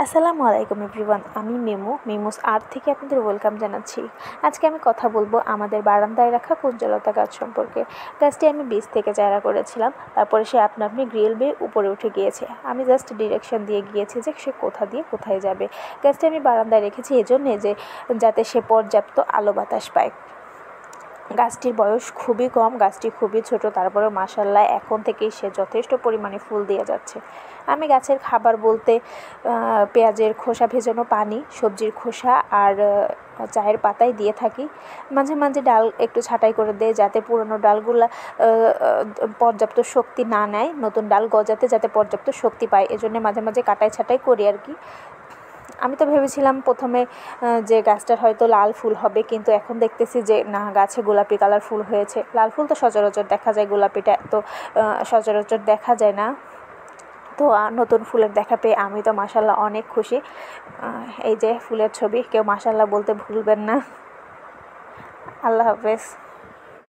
আসসালামু আলাইকুম এভরিওয়ান, আমি মিমোস আর্ট থেকে আপনাদের ওয়েলকাম জানাচ্ছি। আজকে আমি কথা বলবো আমাদের বারান্দায় রাখা কুঞ্জলতা গাছ সম্পর্কে। গাছটি আমি বীজ থেকে চারা করেছিলাম, তারপরে সে আপনা আপনি গ্রিল বেয়ে উপরে উঠে গিয়েছে। আমি জাস্ট ডিরেকশন দিয়ে গিয়েছি যে সে কোথা দিয়ে কোথায় যাবে। গাছটি আমি বারান্দায় রেখেছি এজন্যে যে যাতে সে পর্যাপ্ত আলো বাতাস পায়। গাছটির বয়স খুবই কম, গাছটি খুবই ছোট, তারপরেও মাশাআল্লাহ এখন থেকেই সে যথেষ্ট পরিমাণে ফুল দিয়ে যাচ্ছে। আমি গাছের খাবার বলতে পেঁয়াজের খোসা ভেজানো পানি, সবজির খোসা আর চায়ের পাতায় দিয়ে থাকি। মাঝে মাঝে ডাল একটু ছাঁটাই করে দেয় যাতে পুরনো ডালগুলা পর্যাপ্ত শক্তি না নেয়, নতুন ডাল গজাতে যাতে পর্যাপ্ত শক্তি পায়, এজন্য মাঝে মাঝে কাটাই ছাঁটাই করি আর কি। আমি তো ভেবেছিলাম প্রথমে যে গাছটার হয়তো লাল ফুল হবে, কিন্তু এখন দেখতেছি যে না, গাছে গোলাপি কালার ফুল হয়েছে। লাল ফুল তো সচরাচর দেখা যায়, গোলাপিটা তো সচরাচর দেখা যায় না। তো নতুন ফুলের দেখা পেয়ে আমি তো মাশাআল্লাহ অনেক খুশি। এই যে ফুলের ছবি, কেউ মাশাআল্লাহ বলতে ভুলবেন না। আল্লাহ হাফেজ।